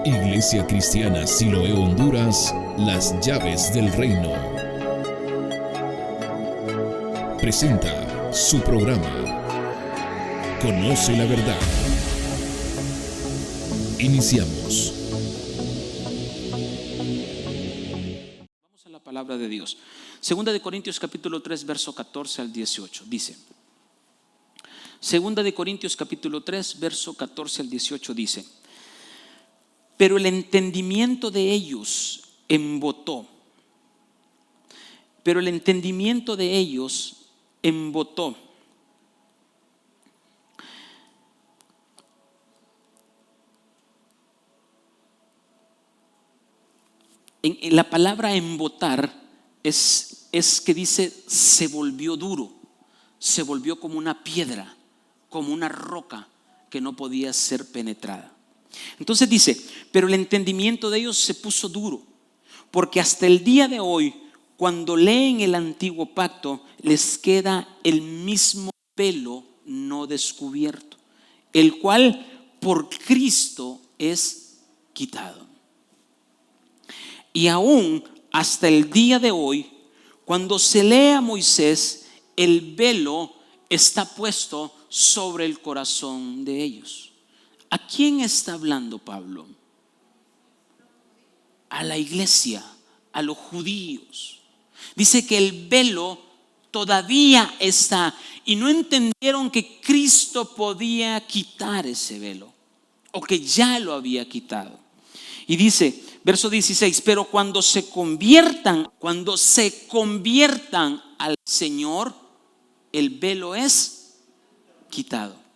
Iglesia Cristiana Siloé Honduras, las llaves del reino. Presenta su programa Conoce la verdad. Iniciamos. Vamos a la palabra de Dios. Segunda de Corintios capítulo 3, verso 14 al 18. Dice. Segunda de Corintios capítulo 3, verso 14 al 18 dice: pero el entendimiento de ellos embotó. Pero el entendimiento de ellos embotó. En la palabra embotar es que dice se volvió duro, se volvió como una piedra, como una roca que no podía ser penetrada. Entonces dice, pero el entendimiento de ellos se puso duro, porque hasta el día de hoy, cuando leen el antiguo pacto, les queda el mismo velo no descubierto, el cual por Cristo es quitado. Y aún hasta el día de hoy, cuando se lee a Moisés, el velo está puesto sobre el corazón de ellos. ¿A quién está hablando Pablo? A la iglesia, a los judíos. Dice que el velo todavía está y no entendieron que Cristo podía quitar ese velo o que ya lo había quitado. Y dice, verso 16, pero cuando se conviertan al Señor, el velo es quitado.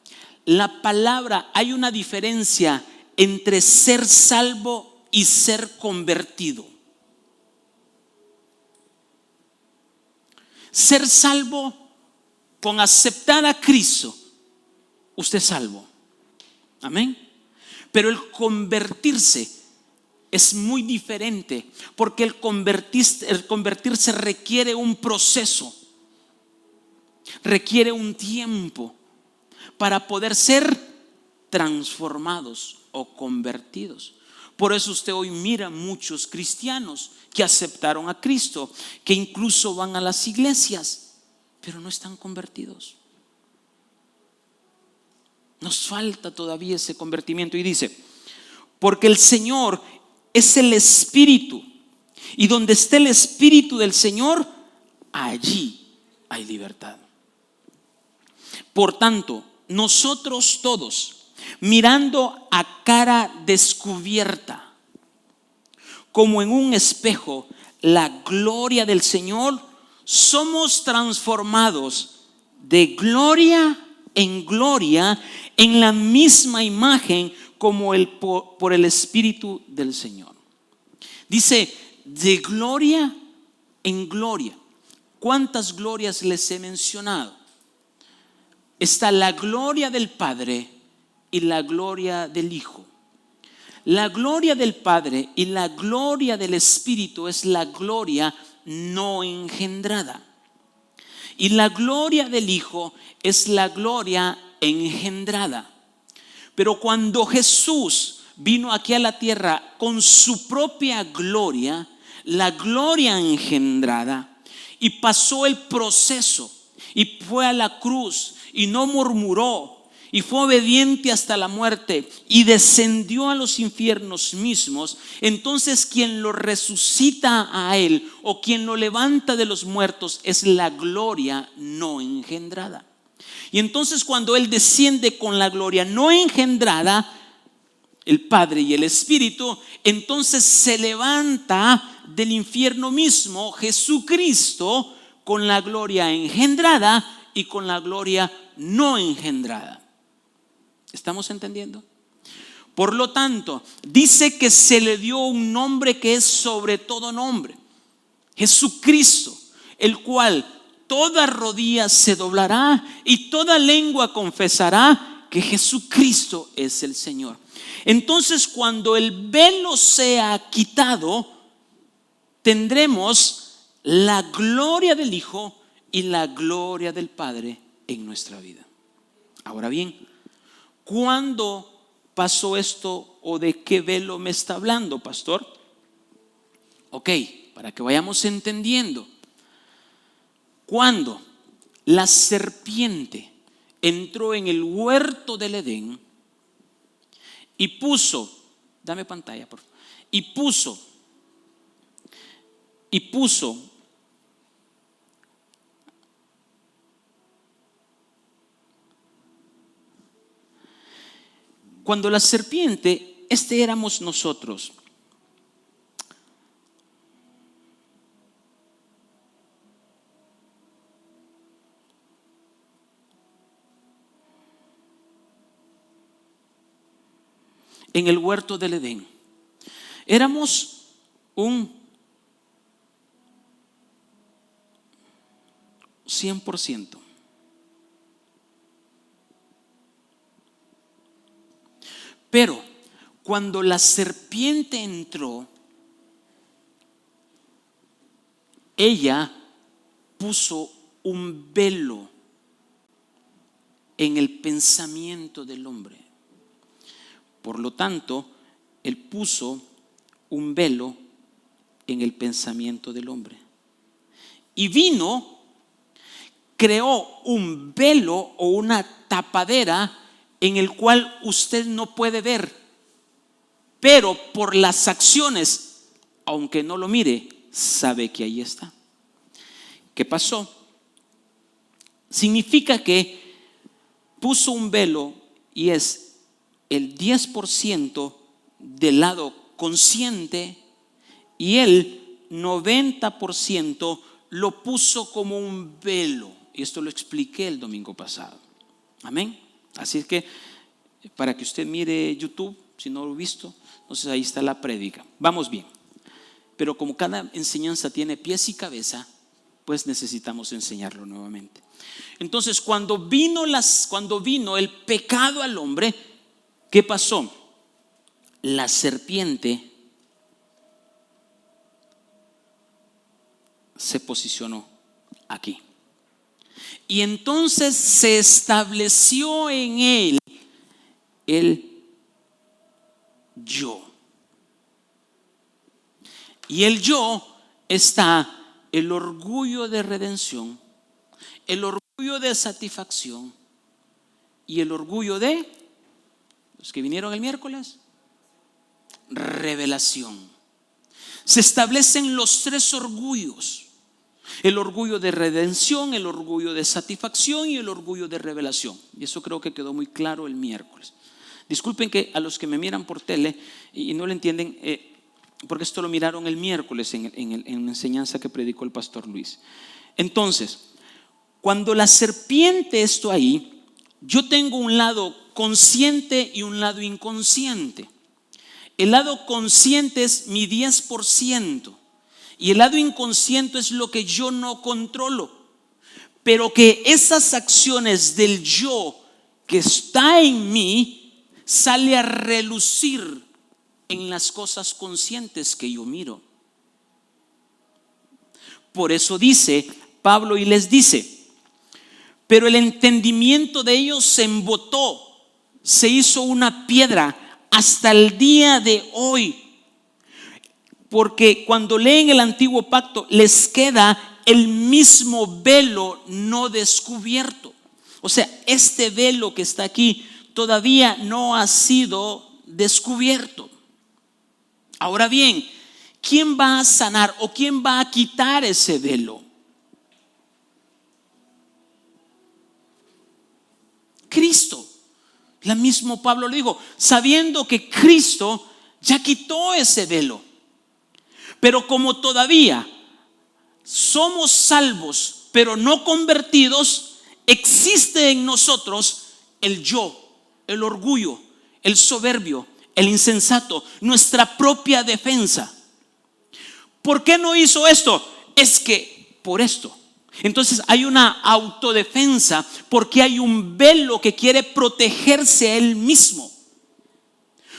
La palabra, hay una diferencia entre ser salvo y ser convertido. Ser salvo, con aceptar a Cristo, usted es salvo. Amén. Pero el convertirse es muy diferente, porque el convertirse requiere un proceso, requiere un tiempo para poder ser transformados o convertidos. Por eso usted hoy mira muchos cristianos que aceptaron a Cristo, que incluso van a las iglesias, pero no están convertidos. Nos falta todavía ese convertimiento. Y dice, porque el Señor es el Espíritu, y donde esté el Espíritu del Señor, allí hay libertad. Por tanto, nosotros todos, mirando a cara descubierta, como en un espejo, la gloria del Señor, somos transformados de gloria en gloria en la misma imagen como por el Espíritu del Señor. Dice, de gloria en gloria. ¿Cuántas glorias les he mencionado? Está la gloria del Padre y la gloria del Hijo. La gloria del Padre y la gloria del Espíritu es la gloria no engendrada. Y la gloria del Hijo es la gloria engendrada. Pero cuando Jesús vino aquí a la tierra con su propia gloria, la gloria engendrada, y pasó el proceso y fue a la cruz y no murmuró y fue obediente hasta la muerte y descendió a los infiernos mismos, entonces quien lo resucita a él o quien lo levanta de los muertos es la gloria no engendrada. Y entonces cuando él desciende con la gloria no engendrada, el Padre y el Espíritu, entonces se levanta del infierno mismo Jesucristo con la gloria engendrada y con la gloria no engendrada. ¿Estamos entendiendo? Por lo tanto, dice que se le dio un nombre que es sobre todo nombre, Jesucristo, el cual toda rodilla se doblará y toda lengua confesará que Jesucristo es el Señor. Entonces, cuando el velo sea quitado, tendremos la gloria del Hijo y la gloria del Padre en nuestra vida. Ahora bien, ¿Cuándo pasó esto o de qué velo me está hablando, pastor? Ok, para que vayamos entendiendo. Cuando la serpiente entró en el huerto del Edén y puso, dame pantalla por favor, y puso cuando la serpiente, éramos nosotros. En el huerto del Edén. Éramos un 100%. Pero cuando la serpiente entró, ella puso un velo en el pensamiento del hombre. Por lo tanto, él puso un velo en el pensamiento del hombre. Y vino, creó un velo o una tapadera en el cual usted no puede ver, pero por las acciones, aunque no lo mire, sabe que ahí está. ¿Qué pasó? Significa que puso un velo y es el 10% del lado consciente y el 90% lo puso como un velo. Y esto lo expliqué el domingo pasado. Amén. Así es que para que usted mire YouTube, si no lo ha visto, entonces ahí está la prédica. Vamos bien. Pero como cada enseñanza tiene pies y cabeza, pues necesitamos enseñarlo nuevamente. Entonces, cuando vino el pecado al hombre, ¿qué pasó? La serpiente se posicionó aquí. Y entonces se estableció en él el yo. Y el yo está el orgullo de redención, el orgullo de satisfacción y el orgullo de los que vinieron el miércoles, revelación. Se establecen los tres orgullos: el orgullo de redención, el orgullo de satisfacción y el orgullo de revelación. Y eso creo que quedó muy claro el miércoles. Disculpen que a los que me miran por tele y no lo entienden, porque esto lo miraron el miércoles en la enseñanza que predicó el pastor Luis. Entonces, cuando la serpiente está ahí, yo tengo un lado consciente y un lado inconsciente. El lado consciente es mi 10%. Y el lado inconsciente es lo que yo no controlo. Pero que esas acciones del yo que está en mí sale a relucir en las cosas conscientes que yo miro. Por eso dice Pablo y les dice: pero el entendimiento de ellos se embotó, se hizo una piedra hasta el día de hoy. Porque cuando leen el antiguo pacto les queda el mismo velo no descubierto. O sea, este velo que está aquí todavía no ha sido descubierto. Ahora bien, ¿quién va a sanar o quién va a quitar ese velo? Cristo. La mismo Pablo lo dijo, sabiendo que Cristo ya quitó ese velo. Pero como todavía somos salvos, pero no convertidos, existe en nosotros el yo, el orgullo, el soberbio, el insensato, nuestra propia defensa. ¿Por qué no hizo esto? Es que por esto. Entonces hay una autodefensa porque hay un velo que quiere protegerse a él mismo.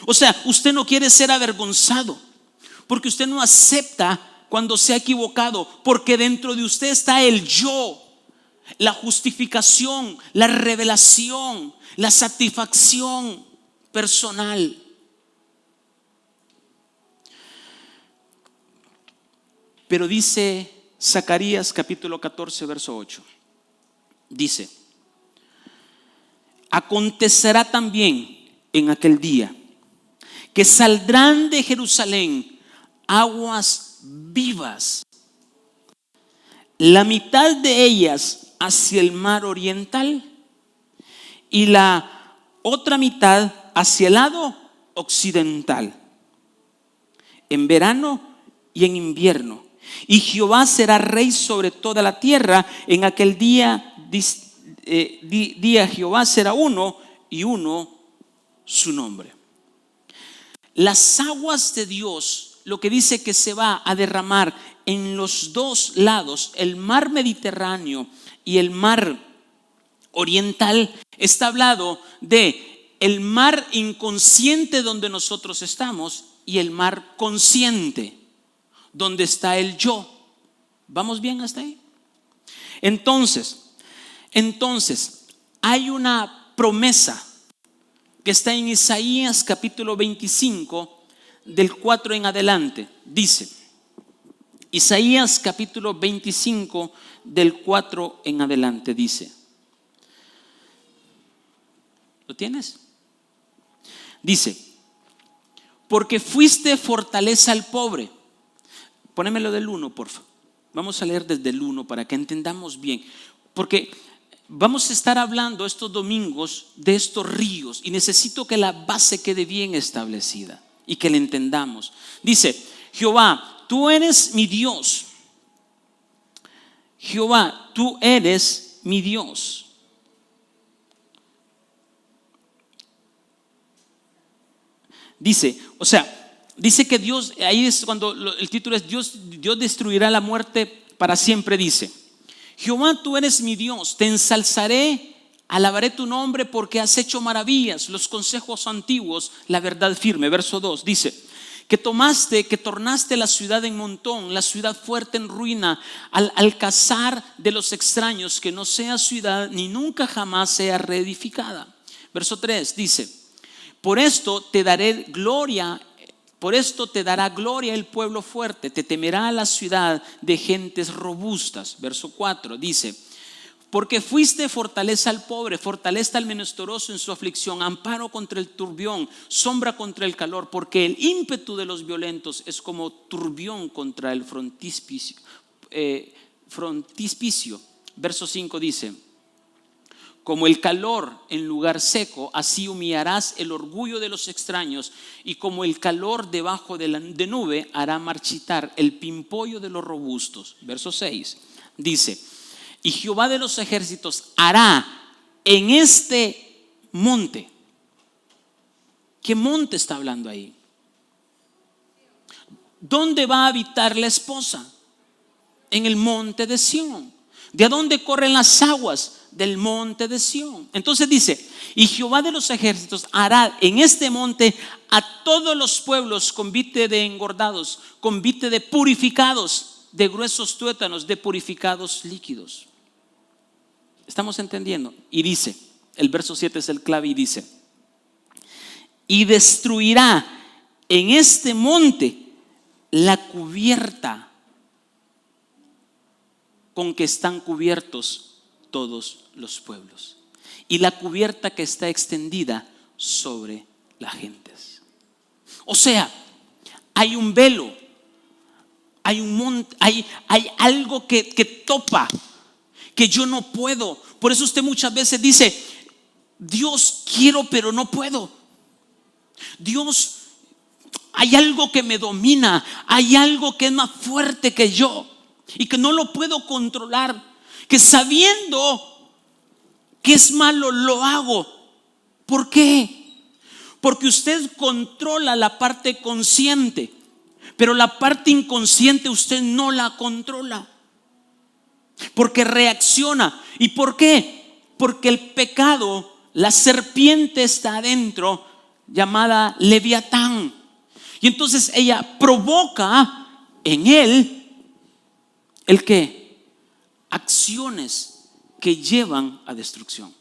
O sea, usted no quiere ser avergonzado porque usted no acepta cuando se ha equivocado, porque dentro de usted está el yo. la justificación, la revelación, la satisfacción personal. Pero dice Zacarías capítulo 14, verso 8. Dice: acontecerá también en aquel día que saldrán de Jerusalén aguas vivas, la mitad de ellas hacia el mar oriental y la otra mitad hacia el lado occidental, en verano y en invierno. Y Jehová será rey sobre toda la tierra. En aquel día, Jehová será uno y uno su nombre. Las aguas de Dios, lo que dice que se va a derramar en los dos lados, el mar Mediterráneo y el mar oriental, está hablado de el mar inconsciente donde nosotros estamos y el mar consciente donde está el yo. ¿Vamos bien hasta ahí? Entonces hay una promesa que está en Isaías capítulo 25 del 4 en adelante. Dice Isaías capítulo 25 del 4 en adelante, dice. ¿Lo tienes? Dice: porque fuiste fortaleza al pobre. Ponémelo del 1, por favor. Vamos a leer desde el 1 para que entendamos bien. Porque vamos a estar hablando estos domingos de estos ríos y necesito que la base quede bien establecida y que la entendamos. Dice: Jehová, tú eres mi Dios. Jehová, tú eres mi Dios. Dice, o sea, dice que Dios, ahí es cuando el título es Dios destruirá la muerte para siempre. Dice: Jehová, tú eres mi Dios, te ensalzaré, alabaré tu nombre porque has hecho maravillas, los consejos antiguos, la verdad firme. Verso 2 dice: que tornaste la ciudad en montón, la ciudad fuerte en ruina, al alcázar de los extraños, que no sea ciudad ni nunca jamás sea reedificada. Verso 3 dice: por esto te daré gloria. Por esto te dará gloria el pueblo fuerte, te temerá la ciudad de gentes robustas. Verso 4 dice: porque fuiste fortaleza al pobre, fortaleza al menesteroso en su aflicción, amparo contra el turbión, sombra contra el calor, porque el ímpetu de los violentos es como turbión contra el frontispicio. Verso 5 dice: como el calor en lugar seco, así humillarás el orgullo de los extraños, y como el calor debajo de nube hará marchitar el pimpollo de los robustos. Verso 6 dice: y Jehová de los ejércitos hará en este monte. ¿Qué monte está hablando ahí? ¿Dónde va a habitar la esposa? En el monte de Sión. ¿De dónde corren las aguas? Del monte de Sión. Entonces dice: y Jehová de los ejércitos hará en este monte a todos los pueblos convite de engordados, convite de purificados, de gruesos tuétanos, de purificados líquidos. ¿Estamos entendiendo? Y dice, el verso 7 es el clave y dice: y destruirá en este monte la cubierta con que están cubiertos todos los pueblos, y la cubierta que está extendida sobre las gentes. O sea, hay un velo, hay un monte, hay algo que topa, que yo no puedo. Por eso usted muchas veces dice: Dios, quiero pero no puedo. Dios, hay algo que me domina, hay algo que es más fuerte que yo y que no lo puedo controlar, que sabiendo que es malo lo hago. ¿Por qué? Porque usted controla la parte consciente, pero la parte inconsciente usted no la controla, porque reacciona. ¿Y por qué? Porque el pecado, la serpiente está adentro, llamada Leviatán, y entonces ella provoca en él ¿el qué? Acciones que llevan a destrucción.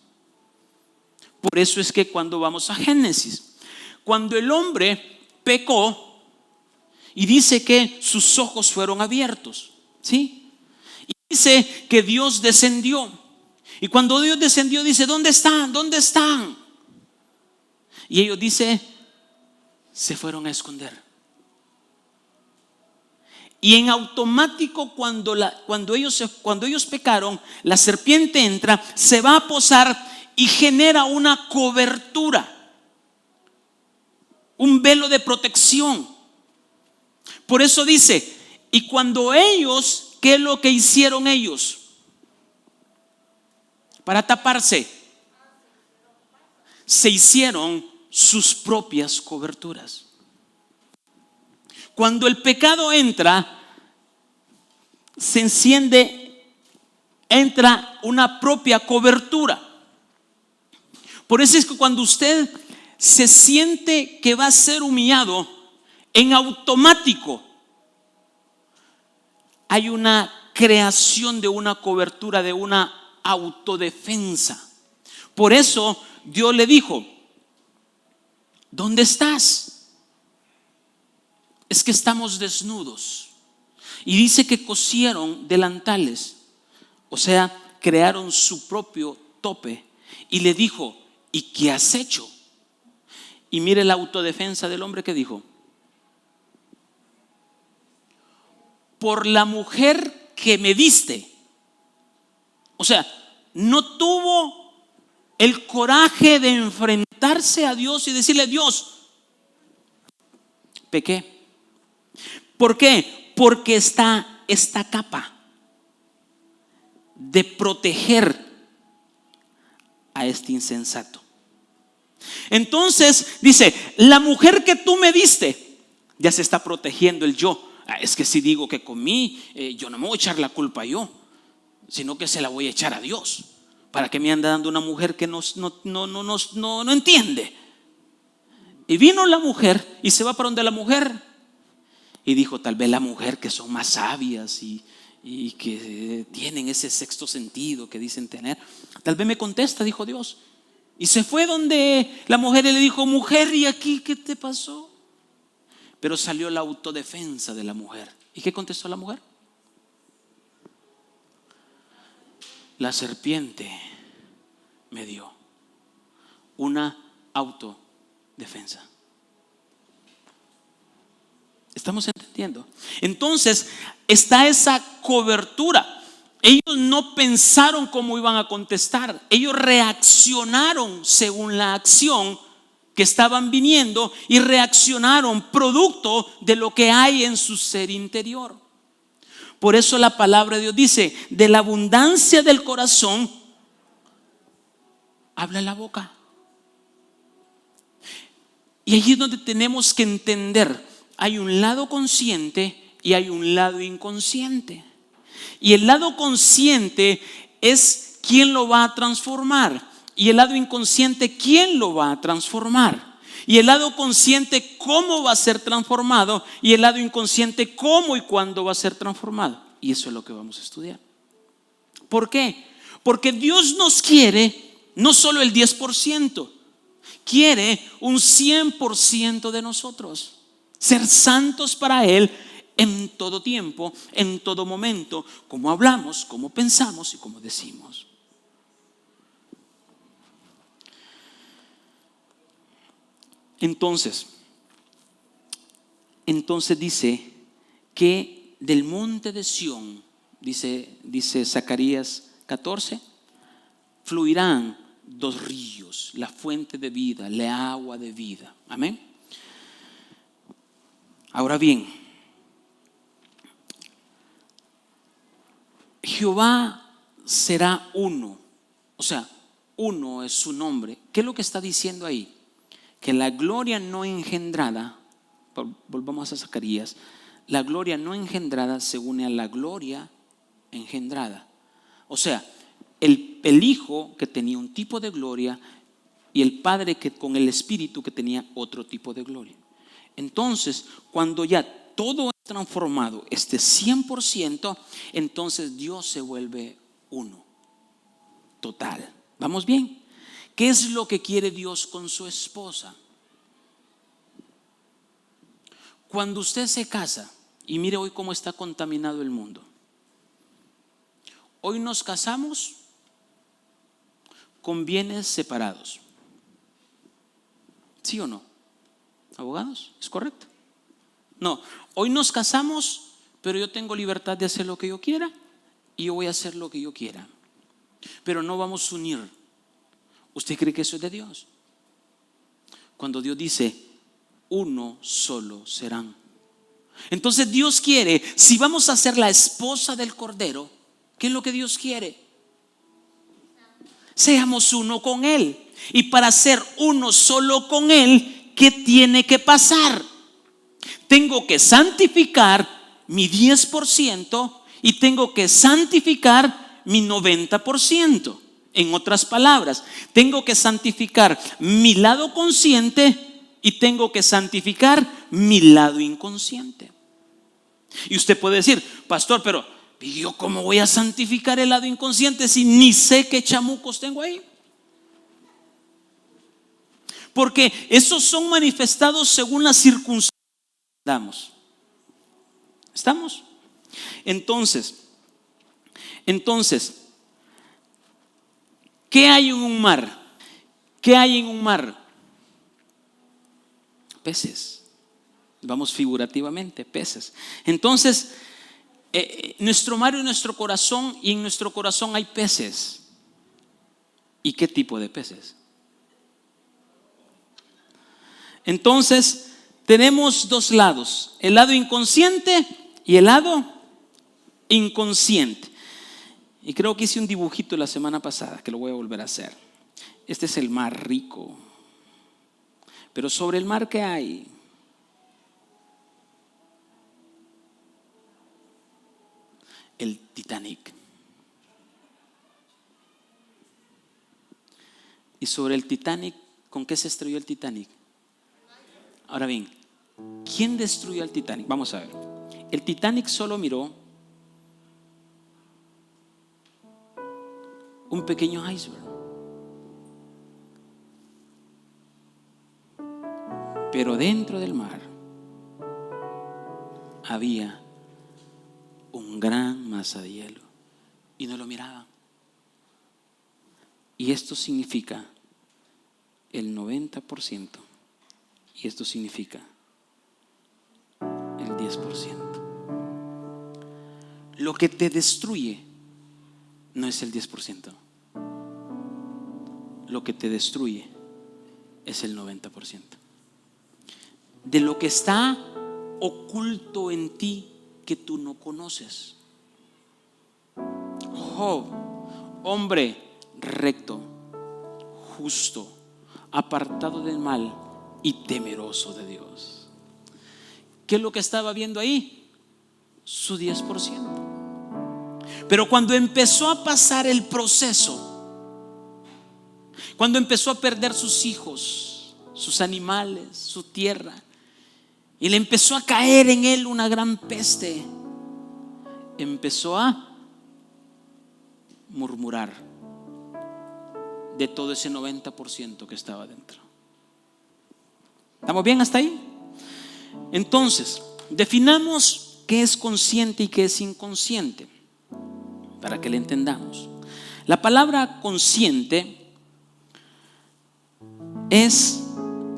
Por eso es que cuando vamos a Génesis, cuando el hombre pecó y dice que sus ojos fueron abiertos, ¿sí? Y dice que Dios descendió. Y cuando Dios descendió dice, ¿dónde están? ¿Dónde están? Y ellos dice, se fueron a esconder. Y en automático cuando ellos pecaron, la serpiente entra, se va a posar y genera una cobertura, un velo de protección. Por eso dice, y cuando ellos, ¿qué es lo que hicieron ellos? Para taparse, se hicieron sus propias coberturas. Cuando el pecado entra, se enciende, entra una propia cobertura. Por eso es que cuando usted se siente que va a ser humillado, en automático hay una creación de una cobertura, de una autodefensa. Por eso Dios le dijo, ¿dónde estás? Es que estamos desnudos. Y dice que cosieron delantales, o sea, crearon su propio tope. Y le dijo, ¿y qué has hecho? Y mire la autodefensa del hombre que dijo, por la mujer que me diste. O sea, no tuvo el coraje de enfrentarse a Dios y decirle, Dios, pequé. ¿Por qué? Porque está esta capa de proteger a este insensato. Entonces dice, la mujer que tú me diste, ya se está protegiendo el yo. Es que si digo que comí, yo no me voy a echar la culpa yo, sino que se la voy a echar a Dios. ¿Para qué me anda dando una mujer que no entiende? Y vino la mujer y se va para donde la mujer. Y dijo, tal vez la mujer que son más sabias y que tienen ese sexto sentido que dicen tener, tal vez me contesta, dijo Dios. Y se fue donde la mujer y le dijo, mujer, ¿y aquí qué te pasó? Pero salió la autodefensa de la mujer. ¿Y qué contestó la mujer? La serpiente me dio una autodefensa. ¿Estamos entendiendo? Entonces está esa cobertura. Ellos no pensaron cómo iban a contestar. Ellos reaccionaron según la acción que estaban viniendo y reaccionaron producto de lo que hay en su ser interior. Por eso la palabra de Dios dice, de la abundancia del corazón habla la boca. Y allí es donde tenemos que entender, hay un lado consciente y hay un lado inconsciente. Y el lado consciente es quién lo va a transformar. Y el lado inconsciente, quién lo va a transformar. Y el lado consciente, cómo va a ser transformado. Y el lado inconsciente, cómo y cuándo va a ser transformado. Y eso es lo que vamos a estudiar. ¿Por qué? Porque Dios nos quiere no solo el 10%, quiere un 100% de nosotros. Ser santos para Él en todo tiempo, en todo momento, como hablamos, como pensamos y como decimos. Entonces dice que del monte de Sión, dice Zacarías 14, fluirán 2 ríos, la fuente de vida, la agua de vida. Amén. Ahora bien, Jehová será uno, o sea, uno es su nombre. ¿Qué es lo que está diciendo ahí? Que la gloria no engendrada, volvamos a Zacarías, la gloria no engendrada se une a la gloria engendrada. O sea, el Hijo que tenía un tipo de gloria y el Padre que con el Espíritu que tenía otro tipo de gloria. Entonces, cuando ya todo es transformado, 100%, entonces Dios se vuelve uno. total. ¿Vamos bien? ¿Qué es lo que quiere Dios con su esposa? Cuando usted se casa, y mire hoy cómo está contaminado el mundo. Hoy nos casamos con bienes separados. ¿Sí o no? ¿Abogados? ¿Es correcto? No, hoy nos casamos, pero yo tengo libertad de hacer lo que yo quiera y yo voy a hacer lo que yo quiera. Pero no vamos a unir. ¿Usted cree que eso es de Dios? Cuando Dios dice, uno solo serán. Entonces Dios quiere, si vamos a ser la esposa del Cordero, ¿qué es lo que Dios quiere? Seamos uno con Él. Y para ser uno solo con Él, ¿qué tiene que pasar? Tengo que santificar mi 10% y tengo que santificar mi 90%. En otras palabras, tengo que santificar mi lado consciente y tengo que santificar mi lado inconsciente. Y usted puede decir, pastor, pero ¿yo cómo voy a santificar el lado inconsciente si ni sé qué chamucos tengo ahí? Porque esos son manifestados según las circunstancias que damos. ¿Estamos? Entonces, ¿qué hay en un mar? ¿Qué hay en un mar? Peces. Vamos figurativamente, peces. Entonces, nuestro mar es nuestro corazón y en nuestro corazón hay peces. ¿Y qué tipo de peces? Entonces, tenemos dos lados, el lado inconsciente y el lado inconsciente. Y creo que hice un dibujito la semana pasada, que lo voy a volver a hacer. Este es el mar rico. Pero sobre el mar, ¿qué hay? El Titanic. Y sobre el Titanic, ¿con qué se estrelló el Titanic? Ahora bien, ¿quién destruyó el Titanic? Vamos a ver. El Titanic solo miró un pequeño iceberg. Pero dentro del mar había un gran masa de hielo y no lo miraban. Y esto significa el 90% y esto significa el 10%. Lo que te destruye no es el 10%. Lo que te destruye es el 90%. De lo que está oculto en ti que tú no conoces. Job, hombre recto, justo, apartado del mal y temeroso de Dios. ¿Qué es lo que estaba viendo ahí? Su 10%. Pero cuando empezó a pasar el proceso, cuando empezó a perder sus hijos, sus animales, su tierra, y le empezó a caer en él una gran peste, empezó a murmurar de todo ese 90% que estaba dentro. ¿Estamos bien hasta ahí? Entonces, definamos qué es consciente y qué es inconsciente, para que le entendamos. La palabra consciente es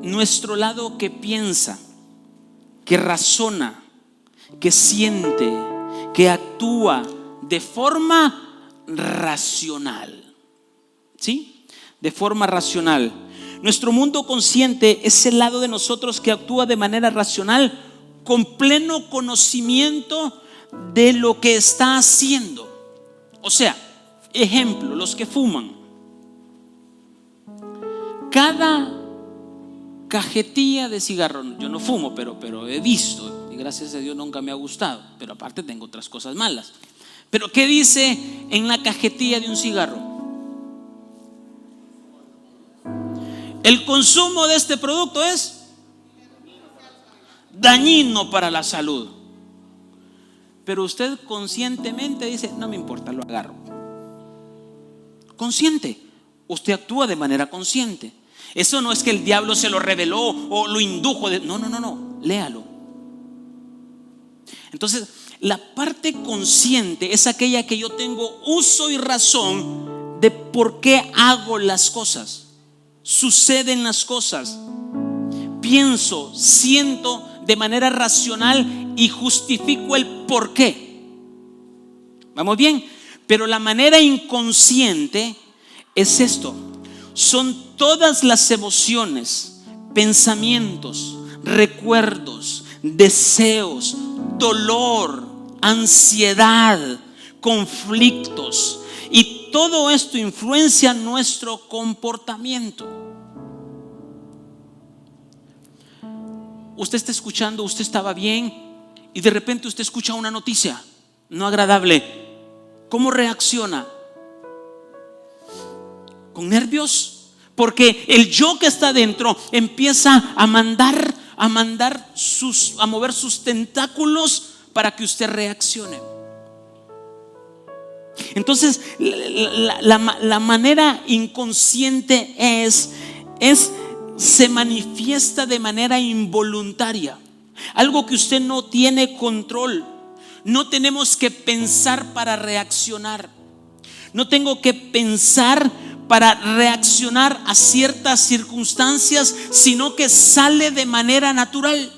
nuestro lado que piensa, que razona, que siente, que actúa de forma racional. ¿Sí? De forma racional. Nuestro mundo consciente es el lado de nosotros que actúa de manera racional, con pleno conocimiento de lo que está haciendo. O sea, ejemplo, los que fuman. Cada cajetilla de cigarro, yo no fumo, pero he visto, y gracias a Dios nunca me ha gustado, pero aparte tengo otras cosas malas. Pero ¿qué dice en la cajetilla de un cigarro? El consumo de este producto es dañino para la salud. Pero usted conscientemente dice, no me importa, lo agarro. consciente. Usted actúa de manera consciente. Eso no es que el diablo se lo reveló o lo indujo. No. Léalo. Entonces, la parte consciente es aquella que yo tengo uso y razón de por qué hago las cosas. Suceden las cosas. Pienso, siento de manera racional y justifico el por qué. ¿Vamos bien? Pero la manera inconsciente es esto. Son todas las emociones, pensamientos, recuerdos, deseos, dolor, ansiedad, conflictos, y todo esto influencia nuestro comportamiento. Usted está escuchando, usted estaba bien y de repente usted escucha una noticia no agradable. ¿Cómo reacciona? ¿Con nervios? Porque el yo que está dentro empieza a mover sus tentáculos para que usted reaccione. Entonces, la manera inconsciente se manifiesta de manera involuntaria. Algo que usted no tiene control. No tenemos que pensar para reaccionar. No tengo que pensar para reaccionar a ciertas circunstancias, sino que sale de manera natural.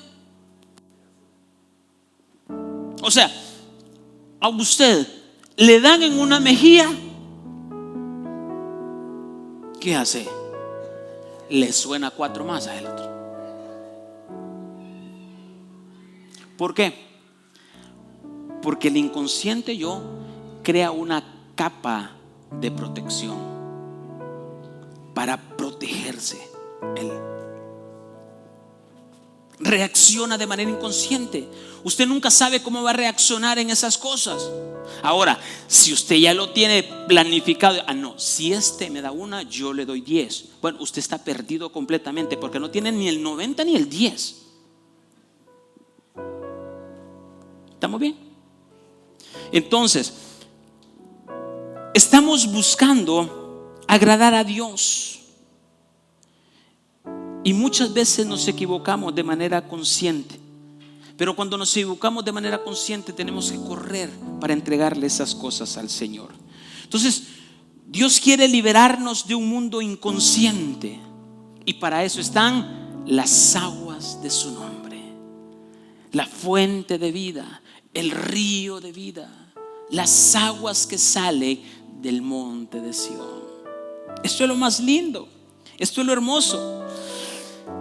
O sea, a usted le dan en una mejilla, ¿qué hace? Le suena 4 más a el otro. ¿Por qué? Porque el inconsciente yo crea una capa de protección para protegerse. Él reacciona de manera inconsciente. Usted nunca sabe cómo va a reaccionar en esas cosas. Ahora, si usted ya lo tiene planificado, no, si este me da una, yo le doy 10. Bueno, usted está perdido completamente porque no tiene ni el 90 ni el 10. ¿Estamos bien? Entonces, estamos buscando agradar a Dios y muchas veces nos equivocamos de manera consciente. Pero cuando nos equivocamos de manera consciente, tenemos que correr para entregarle esas cosas al Señor. Entonces, Dios quiere liberarnos de un mundo inconsciente, y para eso están las aguas de su nombre, la fuente de vida, el río de vida, las aguas que salen del monte de Sión. Esto es lo más lindo, esto es lo hermoso.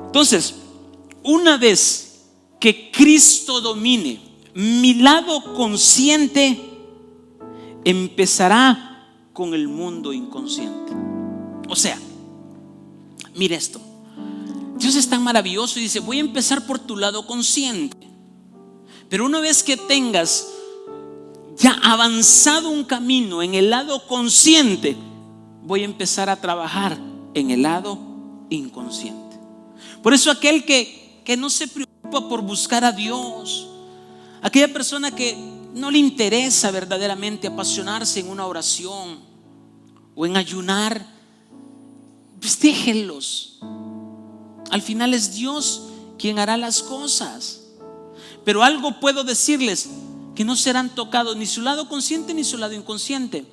Entonces, una vez que Cristo domine mi lado consciente, empezará con el mundo inconsciente. O sea, mire esto. Dios es tan maravilloso y dice: voy a empezar por tu lado consciente. Pero una vez que tengas ya avanzado un camino en el lado consciente, voy a empezar a trabajar en el lado inconsciente. Por eso aquel que no se preocupa por buscar a Dios, aquella persona que no le interesa verdaderamente apasionarse en una oración o en ayunar, pues déjenlos. Al final es Dios quien hará las cosas. Pero algo puedo decirles: que no serán tocados ni su lado consciente ni su lado inconsciente.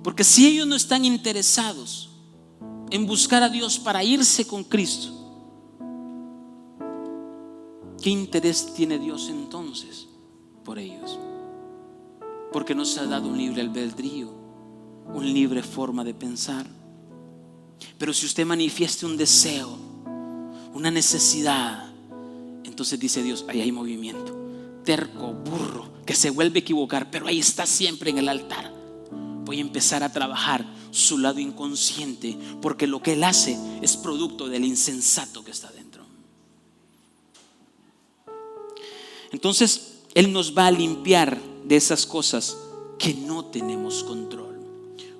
Porque si ellos no están interesados en buscar a Dios para irse con Cristo, ¿qué interés tiene Dios entonces por ellos? Porque nos ha dado un libre albedrío, un libre forma de pensar. Pero si usted manifiesta un deseo, una necesidad, entonces dice Dios: ahí hay movimiento. Terco, burro, que se vuelve a equivocar, pero ahí está siempre en el altar. Voy a empezar a trabajar su lado inconsciente, porque lo que él hace es producto del insensato que está dentro. Entonces él nos va a limpiar de esas cosas que no tenemos control.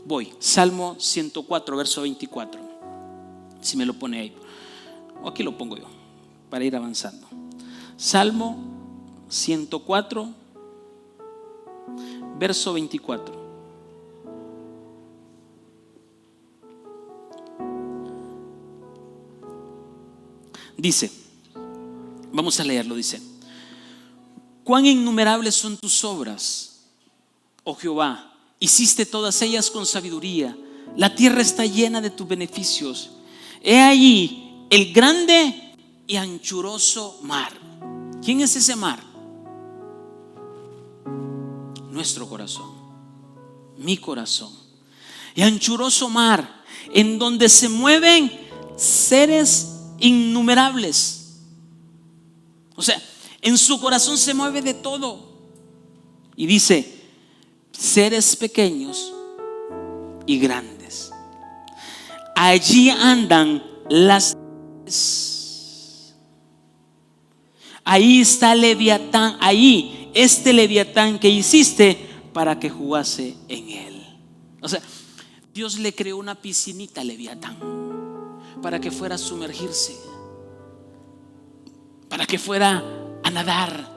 Voy, Salmo 104, verso 24. Si me lo pone ahí, o aquí lo pongo yo para ir avanzando. Salmo 104, verso 24. Dice, vamos a leerlo, dice: cuán innumerables son tus obras, oh Jehová, hiciste todas ellas con sabiduría, la tierra está llena de tus beneficios. He allí el grande y anchuroso mar. ¿Quién es ese mar? Nuestro corazón, mi corazón. Y anchuroso mar, en donde se mueven seres innumerables. O sea, en su corazón se mueve de todo. Y dice: seres pequeños y grandes. Allí andan las. Ahí está Leviatán. Ahí este Leviatán que hiciste para que jugase en él. O sea, Dios le creó una piscinita a Leviatán para que fuera a sumergirse, para que fuera a nadar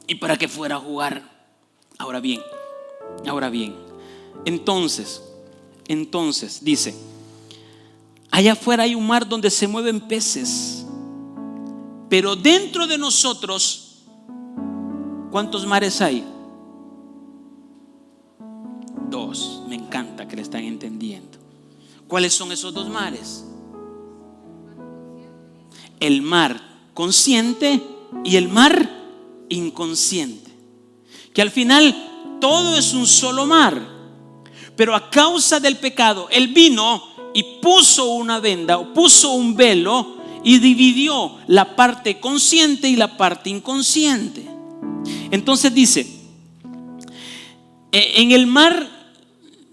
y para que fuera a jugar. Ahora bien, entonces dice: allá afuera hay un mar donde se mueven peces, pero dentro de nosotros, ¿cuántos mares hay? 2. Me encanta que le están entendiendo. ¿Cuáles son esos 2 mares? El mar consciente y el mar inconsciente, que al final todo es un solo mar. Pero a causa del pecado, Él vino y puso una venda o puso un velo y dividió la parte consciente y la parte inconsciente. Entonces dice: en el mar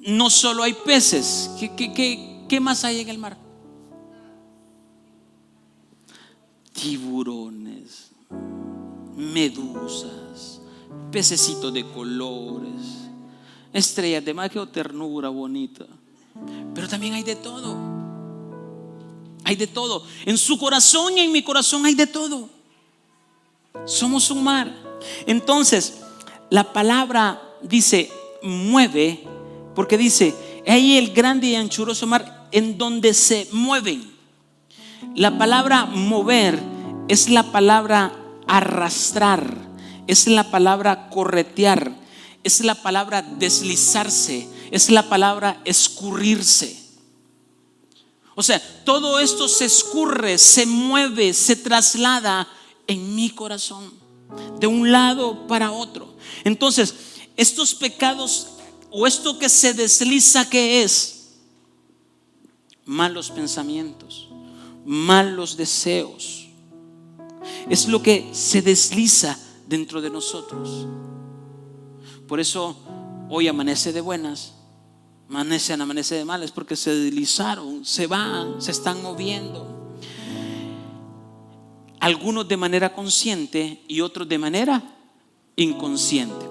no solo hay peces. ¿Qué más hay en el mar? Tiburones, medusas, pececitos de colores, estrellas de mar, que ternura bonita. Pero también hay de todo. Hay de todo. En su corazón y en mi corazón hay de todo. Somos un mar. Entonces, la palabra dice mueve, porque dice: ahí el grande y anchuroso mar en donde se mueven. La palabra mover es la palabra arrastrar, es la palabra corretear, es la palabra deslizarse, es la palabra escurrirse. O sea, todo esto se escurre, se mueve, se traslada en mi corazón, de un lado para otro. Entonces, estos pecados o esto que se desliza, ¿qué es? Malos pensamientos, malos deseos. Es lo que se desliza dentro de nosotros. Por eso hoy amanece de buenas, amanece de malas, porque se deslizaron, se van, se están moviendo. Algunos de manera consciente y otros de manera inconsciente.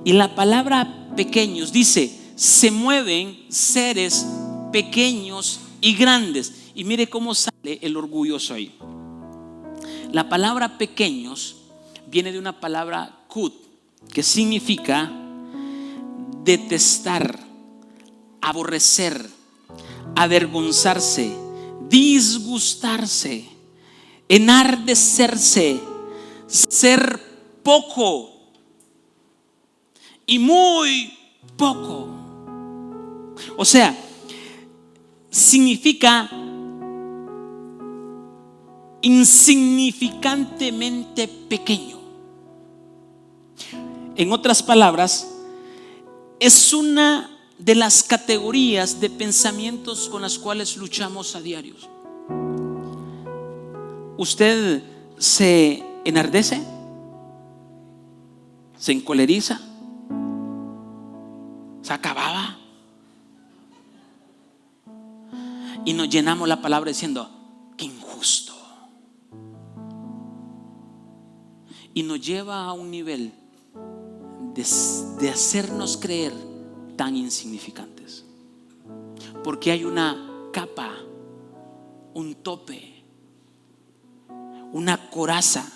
Y la palabra pequeños dice: se mueven seres pequeños y grandes. Y mire cómo sale el orgulloso ahí. La palabra pequeños viene de una palabra kut, que significa detestar, aborrecer, avergonzarse, disgustarse, enardecerse, ser poco y muy poco. O sea, significa insignificantemente pequeño. En otras palabras, es una de las categorías de pensamientos con las cuales luchamos a diario. ¿Usted se enardece? ¿Se encoleriza? ¿Se acababa? Y nos llenamos la palabra diciendo: qué injusto. Y nos lleva a un nivel de hacernos creer tan insignificantes, porque hay una capa, un tope, una coraza.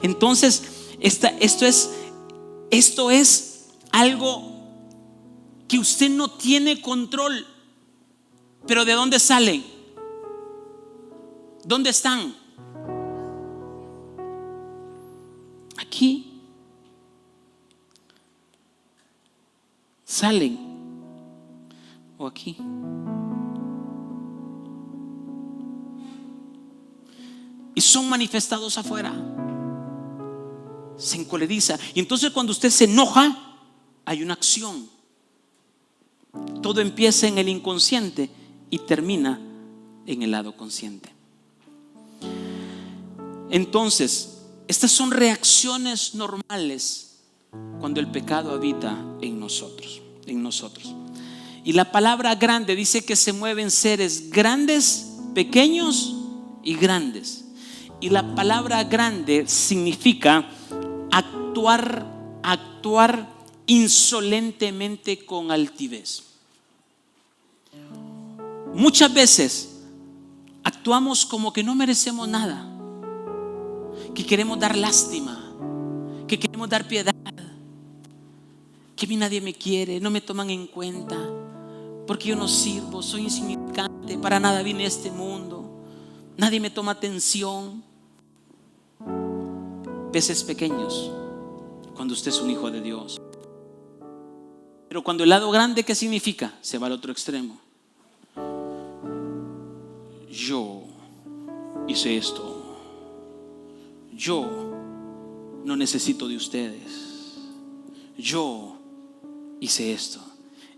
Entonces esto es algo que usted no tiene control. Pero ¿de dónde salen? ¿Dónde están? salen. O aquí. Y son manifestados afuera. Se encoleriza. Y entonces cuando usted se enoja, hay una acción. Todo empieza en el inconsciente y termina en el lado consciente. Entonces, estas son reacciones normales cuando el pecado habita en nosotros. Y la palabra grande dice que se mueven seres grandes, pequeños y grandes. Y la palabra grande significa actuar insolentemente con altivez. Muchas veces actuamos como que no merecemos nada, que queremos dar lástima, que queremos dar piedad, que a mí nadie me quiere, no me toman en cuenta, porque yo no sirvo, soy insignificante, para nada vine a este mundo, nadie me toma atención. Peces pequeños cuando usted es un hijo de Dios. Pero cuando el lado grande, ¿qué significa? Se va al otro extremo. Yo hice esto. Yo no necesito de ustedes. Yo hice esto.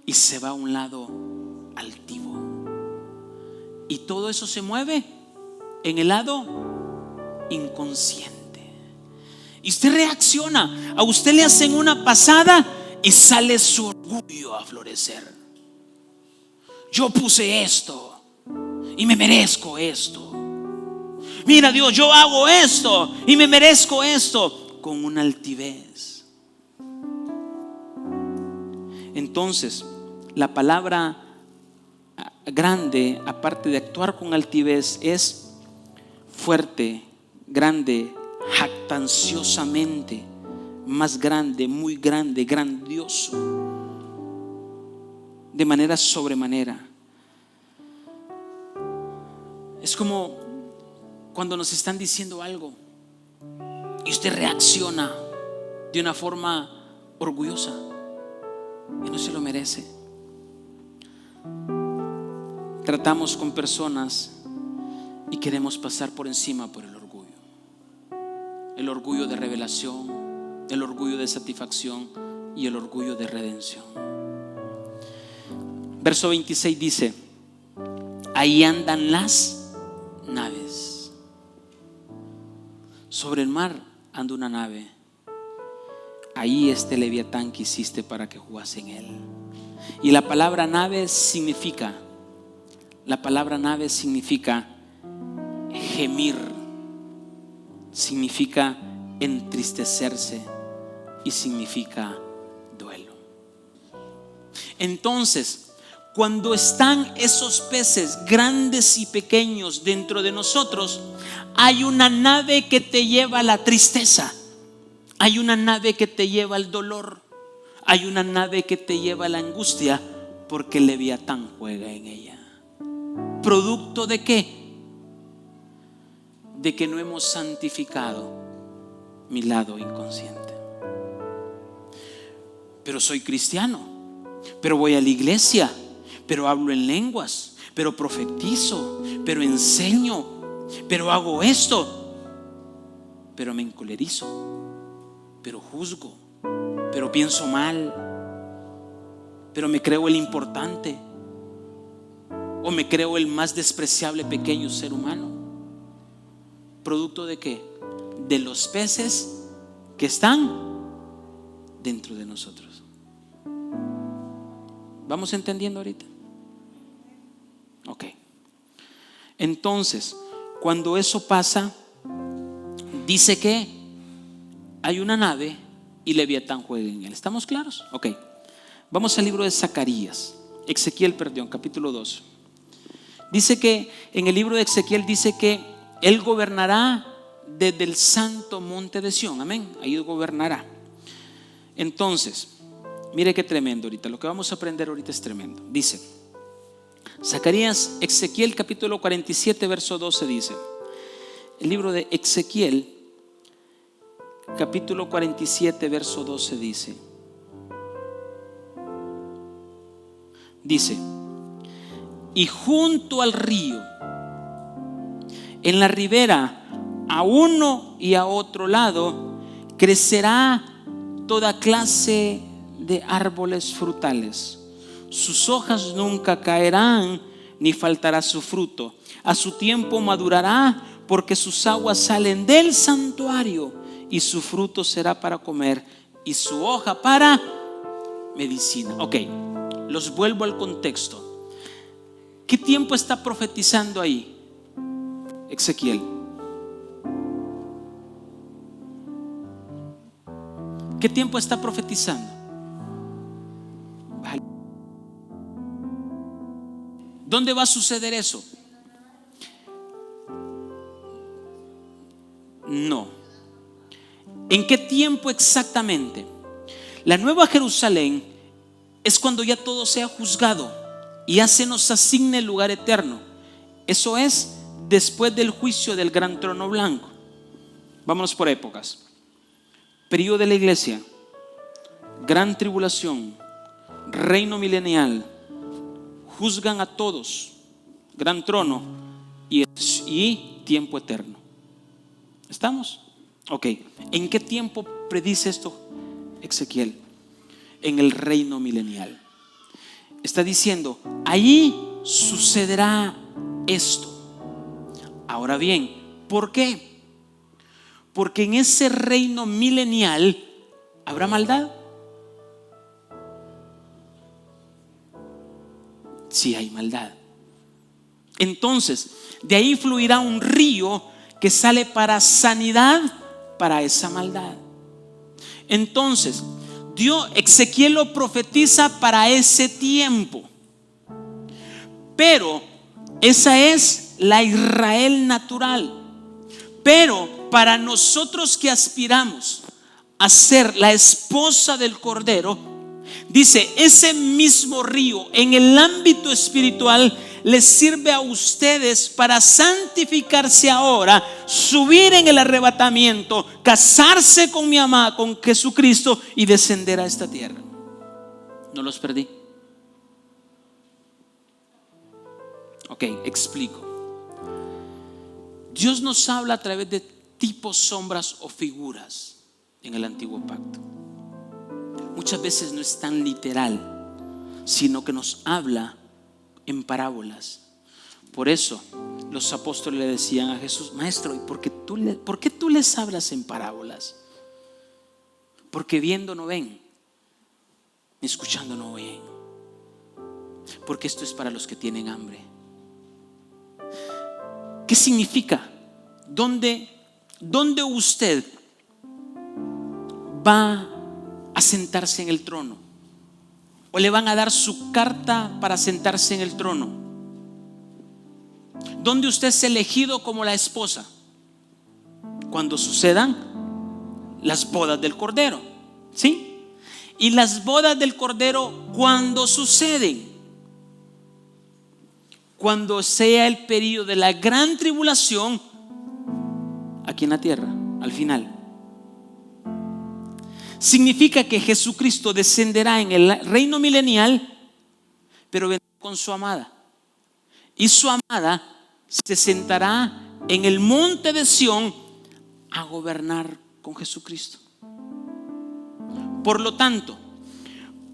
Y se va a un lado altivo. Y todo eso se mueve en el lado inconsciente. Y usted reacciona. A usted le hacen una pasada y sale su orgullo a florecer. Yo puse esto y me merezco esto. Mira, Dios, yo hago esto y me merezco esto, con una altivez. Entonces, la palabra grande, aparte de actuar con altivez, es fuerte, grande, jactanciosamente, más grande, muy grande, grandioso, de manera sobremanera. Es como cuando nos están diciendo algo y usted reacciona de una forma orgullosa y no se lo merece. Tratamos con personas y queremos pasar por encima por el orgullo de revelación, el orgullo de satisfacción y el orgullo de redención. Verso 26 dice: ahí andan las naves. Sobre el mar anda una nave. Ahí este leviatán que hiciste para que jugase en él. Y la palabra nave significa gemir, significa entristecerse y significa duelo. Entonces, cuando están esos peces grandes y pequeños dentro de nosotros, hay una nave que te lleva a la tristeza, hay una nave que te lleva al dolor, hay una nave que te lleva a la angustia, porque el leviatán juega en ella. ¿Producto de qué? De que no hemos santificado mi lado inconsciente. Pero soy cristiano, pero voy a la iglesia, pero hablo en lenguas, pero profetizo, pero enseño, pero hago esto, pero me encolerizo, pero juzgo, pero pienso mal, pero me creo el importante, o me creo el más despreciable pequeño ser humano. ¿Producto de qué? De los peces que están dentro de nosotros. ¿Vamos entendiendo ahorita? Ok. Entonces, cuando eso pasa, dice que hay una nave y Leviatán juega en él. ¿Estamos claros? Ok. Vamos al libro de Ezequiel, capítulo 2. Dice que en el libro de Ezequiel dice que Él gobernará desde el santo monte de Sión. Amén. Ahí gobernará. Entonces, mire qué tremendo ahorita. Lo que vamos a aprender ahorita es tremendo. Dice Ezequiel capítulo 47 verso 12 dice. El libro de Ezequiel capítulo 47 verso 12 dice: dice: y junto al río, en la ribera, a uno y a otro lado, crecerá toda clase de árboles frutales. Sus hojas nunca caerán, ni faltará su fruto. A su tiempo madurará, porque sus aguas salen del santuario, y su fruto será para comer, y su hoja para medicina. Ok, los vuelvo al contexto. ¿Qué tiempo está profetizando ahí Ezequiel? ¿Qué tiempo está profetizando? Vale. ¿Dónde va a suceder eso? No. ¿En qué tiempo exactamente? La Nueva Jerusalén es cuando ya todo sea juzgado y ya se nos asigne el lugar eterno. Eso es después del juicio del gran trono blanco. Vámonos por épocas. Período de la iglesia, gran tribulación, reino milenial, juzgan a todos, gran trono y tiempo eterno. ¿Estamos? Ok. ¿En qué tiempo predice esto Ezequiel? En el reino milenial. Está diciendo, ahí sucederá esto. Ahora bien, ¿por qué? Porque en ese reino milenial habrá maldad. Sí, hay maldad. Entonces, de ahí fluirá un río que sale para sanidad para esa maldad. Entonces, Ezequiel lo profetiza para ese tiempo. Pero esa es la Israel natural. Pero para nosotros que aspiramos a ser la esposa del Cordero, dice, ese mismo río en el ámbito espiritual les sirve a ustedes para santificarse ahora, subir en el arrebatamiento, casarse con mi amada, con Jesucristo, y descender a esta tierra. No los perdí. Ok, explico. Dios nos habla a través de tipos, sombras o figuras en el antiguo pacto. Muchas veces no es tan literal, sino que nos habla en parábolas. Por eso los apóstoles le decían a Jesús: Maestro, ¿y por qué tú les hablas en parábolas? Porque viendo no ven, escuchando no oyen. Porque esto es para los que tienen hambre. ¿Qué significa? ¿Dónde usted va a sentarse en el trono? ¿O le van a dar su carta para sentarse en el trono? ¿Dónde usted es elegido como la esposa? Cuando sucedan las bodas del Cordero, ¿sí? Y las bodas del Cordero, ¿cuándo suceden? Cuando sea el periodo de la gran tribulación aquí en la tierra, al final. Significa que Jesucristo descenderá en el reino milenial, pero vendrá con su amada. Y su amada se sentará en el monte de Sión a gobernar con Jesucristo. Por lo tanto,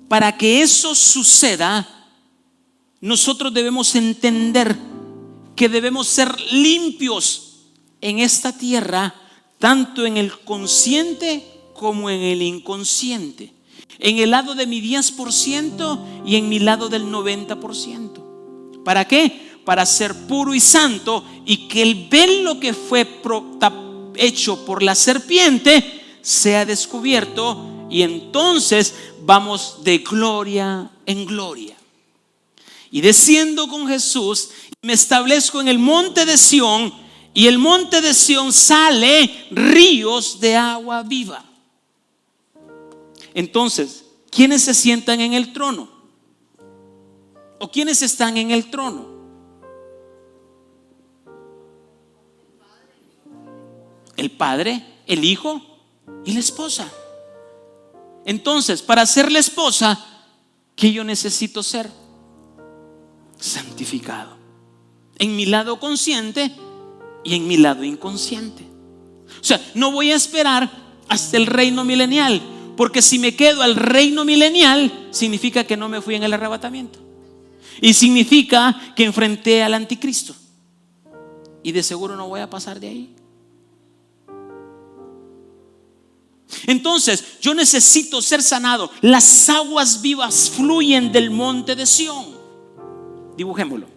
para que eso suceda, nosotros debemos entender que debemos ser limpios en esta tierra, tanto en el consciente como en el inconsciente, en el lado de mi 10% y en mi lado del 90%. ¿Para qué? Para ser puro y santo, y que el velo que fue hecho por la serpiente sea descubierto, y entonces vamos de gloria en gloria. Y desciendo con Jesús, me establezco en el monte de Sión, y el monte de Sión sale ríos de agua viva. Entonces, ¿quiénes se sientan en el trono? ¿O quiénes están en el trono? El Padre, el Hijo y la esposa. Entonces, para ser la esposa, ¿qué yo necesito ser? santificado. En mi lado consciente y en mi lado inconsciente. O sea, no voy a esperar hasta el reino milenial, porque si me quedo al reino milenial, significa que no me fui en el arrebatamiento. Y significa que enfrenté al anticristo. Y de seguro no voy a pasar de ahí. Entonces yo necesito ser sanado. Las aguas vivas fluyen del monte de Sión. Dibujémoslo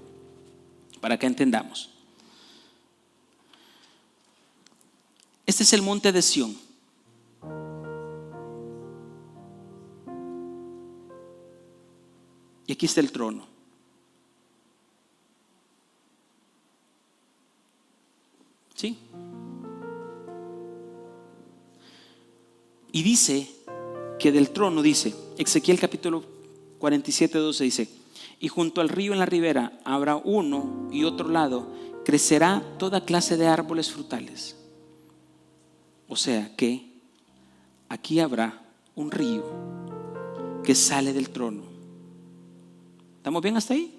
para que entendamos. Este es el monte de Sión. Y aquí está el trono. ¿Sí? Y dice que del trono, dice Ezequiel capítulo 47:12, dice: y junto al río en la ribera habrá uno y otro lado, crecerá toda clase de árboles frutales. O sea que aquí habrá un río que sale del trono. ¿Estamos bien hasta ahí?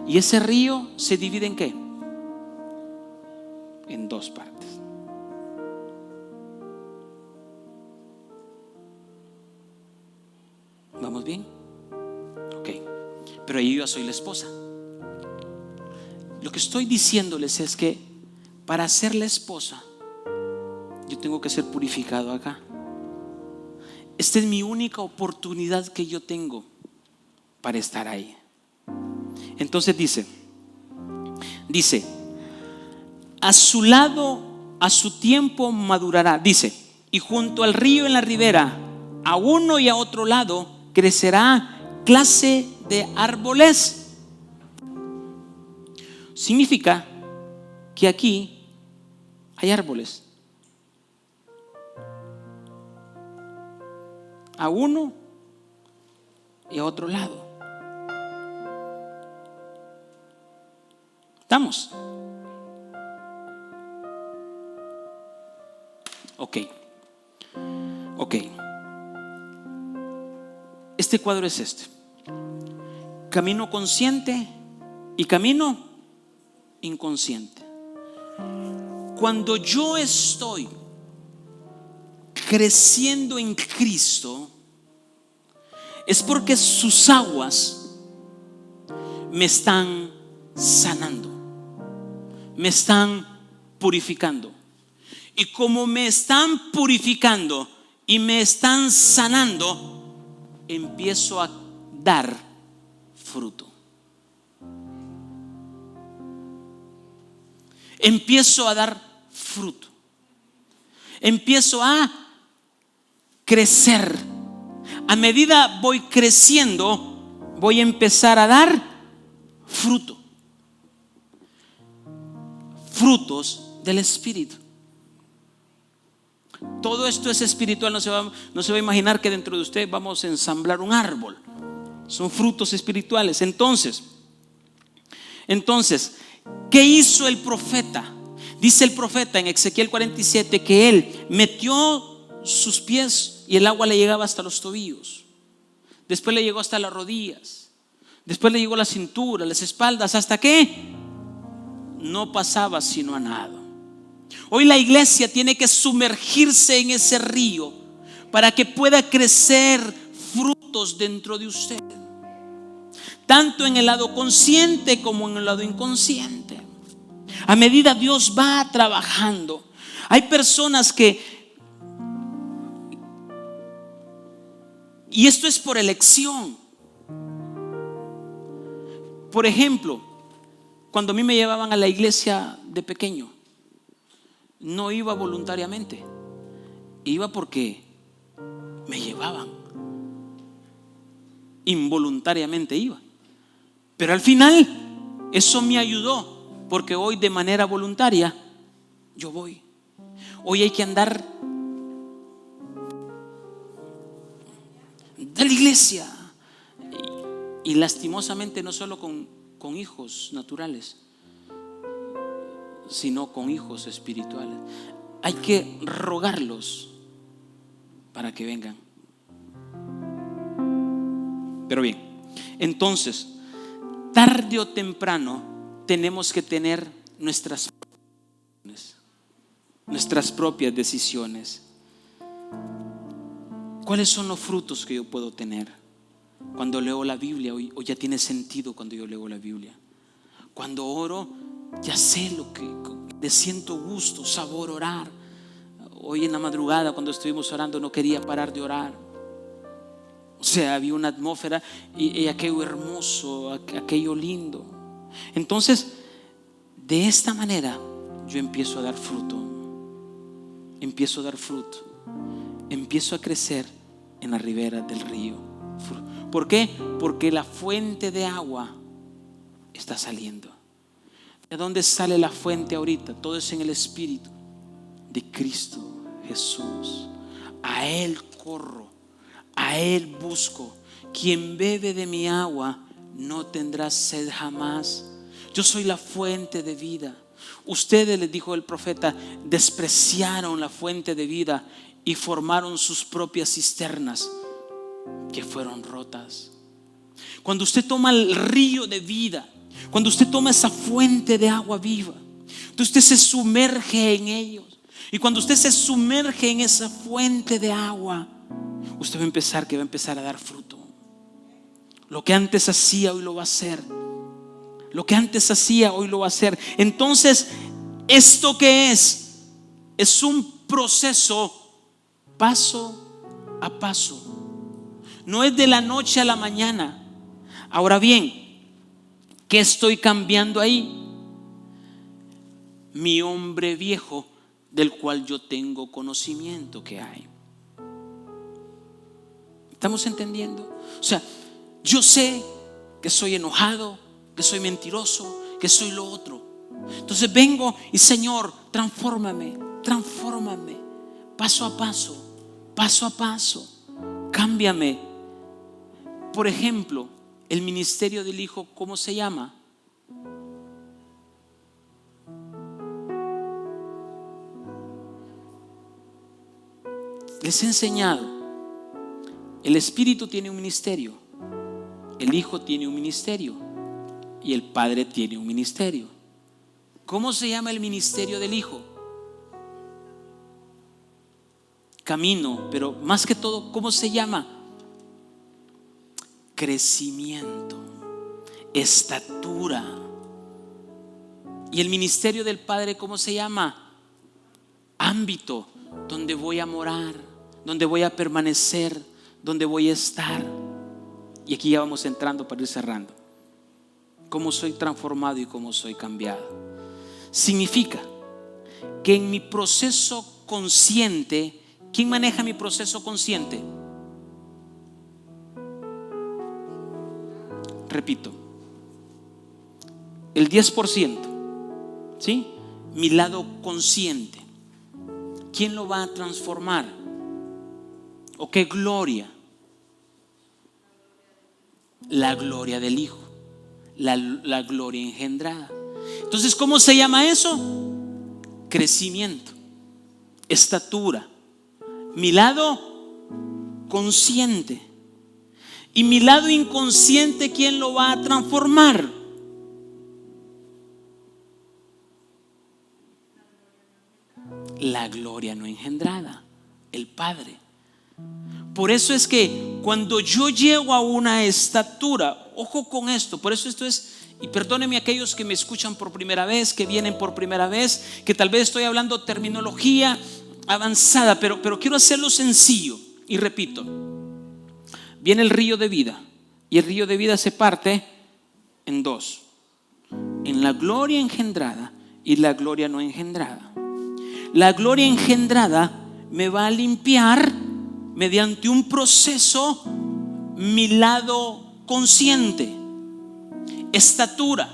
Y ese río se divide ¿en qué? En dos partes. ¿Vamos bien? Ok. Pero ahí yo soy la esposa. Lo que estoy diciéndoles es que para ser la esposa yo tengo que ser purificado acá. Esta es mi única oportunidad que yo tengo para estar ahí. Entonces dice, a su lado, a su tiempo madurará. Dice, y junto al río en la ribera, a uno y a otro lado, crecerá clase de árboles. Significa que aquí hay árboles. A uno y a otro lado. ¿Estamos? Ok. Este cuadro es este: camino consciente y camino inconsciente. Cuando yo estoy creciendo en Cristo, es porque sus aguas me están sanando, me están purificando. Y como me están purificando y me están sanando, empiezo a dar fruto. Empiezo a dar fruto. Empiezo a crecer. A medida voy creciendo, voy a empezar a dar fruto. Frutos del Espíritu. Todo esto es espiritual. No se va a imaginar que dentro de usted vamos a ensamblar un árbol. Son frutos espirituales. Entonces, ¿qué hizo el profeta? Dice el profeta en Ezequiel 47 que él metió sus pies y el agua le llegaba hasta los tobillos. Después le llegó hasta las rodillas. Después le llegó a la cintura, las espaldas, hasta que no pasaba sino a nado. Hoy la iglesia tiene que sumergirse en ese río para que pueda crecer frutos dentro de usted, tanto en el lado consciente como en el lado inconsciente. A medida Dios va trabajando, hay personas que, y esto es por elección. Por ejemplo, cuando a mí me llevaban a la iglesia de pequeño, no iba voluntariamente, iba porque me llevaban. Involuntariamente iba. Pero al final eso me ayudó, porque hoy de manera voluntaria yo voy. Hoy hay que andar de la iglesia. Y lastimosamente no solo con hijos naturales, sino con hijos espirituales. Hay que rogarlos para que vengan. Pero bien, Entonces, tarde o temprano tenemos que tener nuestras propias decisiones. ¿Cuáles son los frutos que yo puedo tener cuando leo la Biblia? O ya tiene sentido cuando yo leo la Biblia. Cuando oro, ya sé lo que le siento gusto, sabor orar. Hoy en la madrugada cuando estuvimos orando no quería parar de orar. O sea, había una atmósfera y aquello hermoso, aquello lindo. Entonces, de esta manera yo empiezo a dar fruto. Empiezo a dar fruto. Empiezo a crecer en la ribera del río. ¿Por qué? Porque la fuente de agua está saliendo. ¿De dónde sale la fuente ahorita? Todo es en el Espíritu de Cristo Jesús. A Él corro, a Él busco. Quien bebe de mi agua no tendrá sed jamás. Yo soy la fuente de vida. Ustedes, les dijo el profeta, despreciaron la fuente de vida y formaron sus propias cisternas que fueron rotas. Cuando usted toma el río de vida, cuando usted toma esa fuente de agua viva, entonces usted se sumerge en ellos. Y cuando usted se sumerge en esa fuente de agua, usted va a empezar a dar fruto. Lo que antes hacía, hoy lo va a hacer. Lo que antes hacía, hoy lo va a hacer. Entonces, ¿esto qué es? Es un proceso paso a paso. No es de la noche a la mañana. Ahora bien, ¿qué estoy cambiando ahí? Mi hombre viejo, del cual yo tengo conocimiento que hay. ¿Estamos entendiendo? O sea, yo sé que soy enojado, que soy mentiroso, que soy lo otro. Entonces vengo y Señor, transfórmame, paso a paso, cámbiame. Por ejemplo, el ministerio del Hijo, ¿cómo se llama? Les he enseñado. El Espíritu tiene un ministerio, el Hijo tiene un ministerio y el Padre tiene un ministerio. ¿Cómo se llama el ministerio del Hijo? Camino, pero más que todo, ¿cómo se llama? Crecimiento, estatura. Y el ministerio del Padre, ¿cómo se llama? Ámbito, donde voy a morar, donde voy a permanecer, donde voy a estar. Y aquí ya vamos entrando para ir cerrando. Cómo soy transformado y cómo soy cambiado. Significa que en mi proceso consciente, ¿quién maneja mi proceso consciente? Repito, el 10%, ¿sí? Mi lado consciente. ¿Quién lo va a transformar? ¿O qué gloria? La gloria del Hijo, la gloria engendrada. Entonces, ¿cómo se llama eso? Crecimiento, estatura. Mi lado consciente. Y mi lado inconsciente, ¿quién lo va a transformar? La gloria no engendrada, el Padre. Por eso es que cuando yo llego a una estatura, ojo con esto, por eso esto es, y perdónenme aquellos que me escuchan por primera vez, que vienen por primera vez, que tal vez estoy hablando terminología avanzada, pero quiero hacerlo sencillo. Y repito, viene el río de vida, y el río de vida se parte en dos: en la gloria engendrada y la gloria no engendrada. La gloria engendrada me va a limpiar mediante un proceso mi lado consciente, estatura.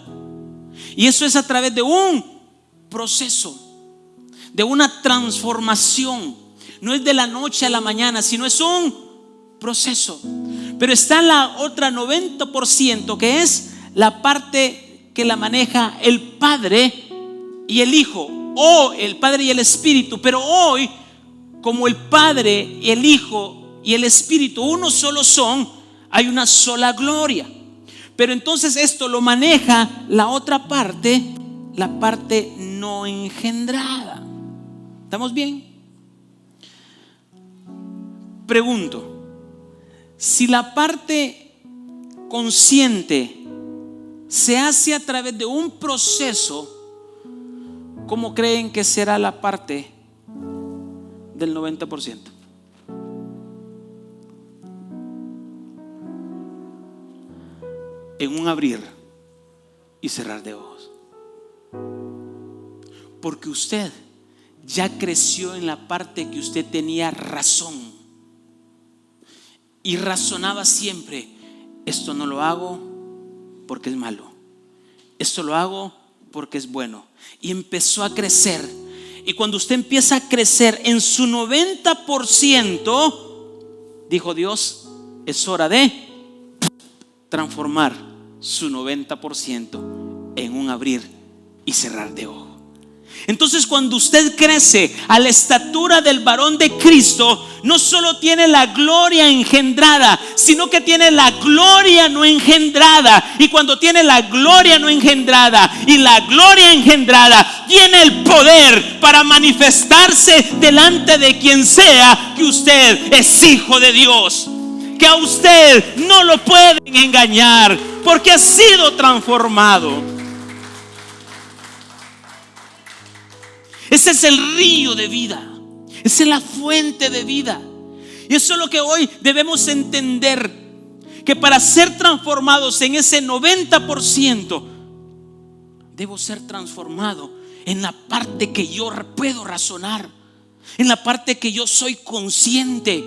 Y eso es a través de un proceso, de una transformación. No es de la noche a la mañana, sino es un proceso. Pero está la otra 90%, que es la parte que la maneja el Padre y el Hijo, o el Padre y el Espíritu. Pero hoy, como el Padre, el Hijo y el Espíritu uno solo son, hay una sola gloria. Pero entonces esto lo maneja la otra parte, la parte no engendrada. ¿Estamos bien? Pregunto, si la parte consciente se hace a través de un proceso, ¿cómo creen que será la parte del 90%? En un abrir y cerrar de ojos. Porque usted ya creció en la parte que usted tenía razón y razonaba siempre: esto no lo hago porque es malo, esto lo hago porque es bueno. Y empezó a crecer. Y cuando usted empieza a crecer en su 90%, dijo Dios, es hora de transformar su 90% en un abrir y cerrar de ojos. Entonces, cuando usted crece a la estatura del varón de Cristo, no solo tiene la gloria engendrada, sino que tiene la gloria no engendrada. Y cuando tiene la gloria no engendrada y la gloria engendrada, tiene el poder para manifestarse delante de quien sea que usted es hijo de Dios. Que a usted no lo pueden engañar, porque ha sido transformado. Ese es el río de vida, esa es la fuente de vida. Y eso es lo que hoy debemos entender, que para ser transformados en ese 90%, debo ser transformado en la parte que yo puedo razonar, en la parte que yo soy consciente.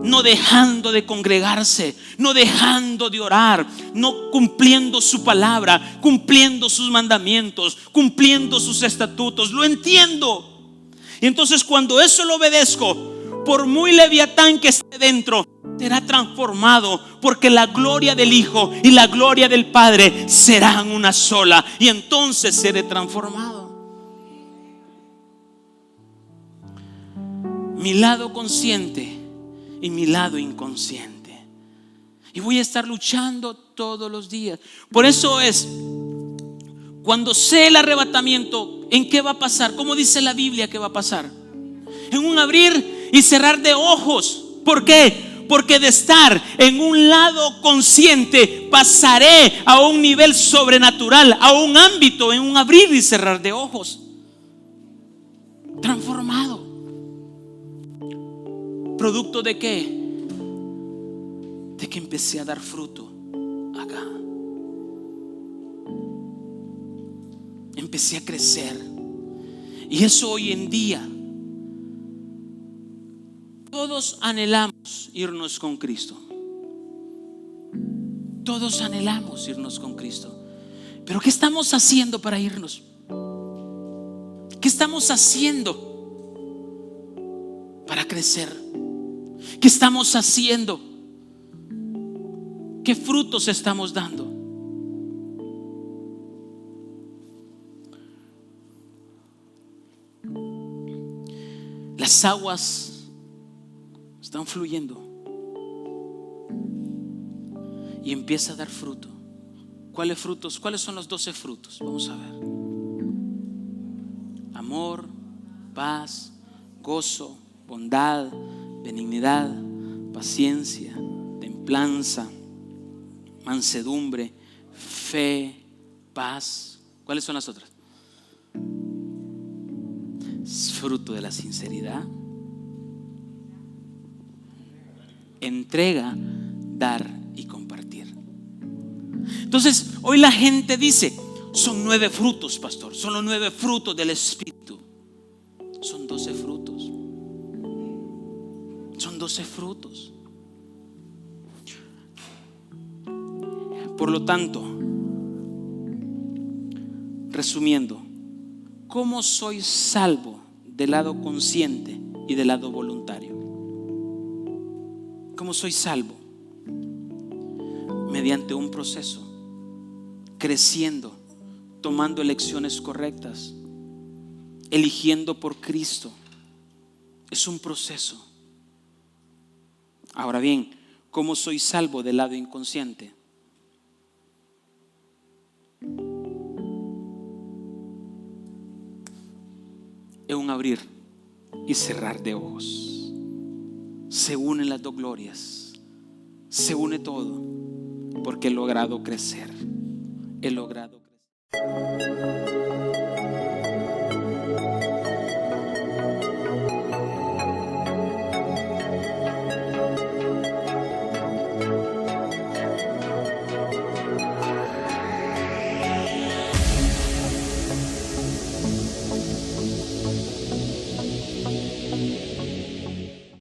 No dejando de congregarse, no dejando de orar, no cumpliendo su palabra, cumpliendo sus mandamientos, cumpliendo sus estatutos. Lo entiendo. Y entonces, cuando eso lo obedezco, por muy leviatán que esté dentro, será transformado, porque la gloria del Hijo y la gloria del Padre serán una sola. Y entonces seré transformado. Mi lado consciente y mi lado inconsciente. Y voy a estar luchando todos los días. Por eso es, cuando sé el arrebatamiento, ¿en qué va a pasar? ¿Cómo dice la Biblia que va a pasar? En un abrir y cerrar de ojos. ¿Por qué? Porque de estar en un lado consciente, pasaré a un nivel sobrenatural, a un ámbito, en un abrir y cerrar de ojos. Transformado. ¿Producto de qué? De que empecé a dar fruto acá. Empecé a crecer. Y eso hoy en día, todos anhelamos irnos con Cristo. Todos anhelamos irnos con Cristo. Pero ¿qué estamos haciendo para irnos? ¿Qué estamos haciendo para crecer? ¿Qué estamos haciendo? ¿Qué frutos estamos dando? Las aguas están fluyendo y empieza a dar fruto. ¿Cuáles frutos? ¿Cuáles son los 12 frutos? Vamos a ver. Amor, paz, gozo, bondad, benignidad, paciencia, templanza, mansedumbre, fe, paz. ¿Cuáles son las otras? Es fruto de la sinceridad, entrega, dar y compartir. Entonces, hoy la gente dice, son 9 frutos, pastor, son los 9 frutos del Espíritu. Son 12 frutos. Son 12 frutos. Por lo tanto, resumiendo, ¿cómo soy salvo del lado consciente y del lado voluntario? ¿Cómo soy salvo? Mediante un proceso, creciendo, tomando elecciones correctas, eligiendo por Cristo. Es un proceso. Ahora bien, ¿Cómo soy salvo del lado inconsciente? Es un abrir y cerrar de ojos. Se unen las dos glorias, se une todo, porque he logrado crecer. He logrado crecer.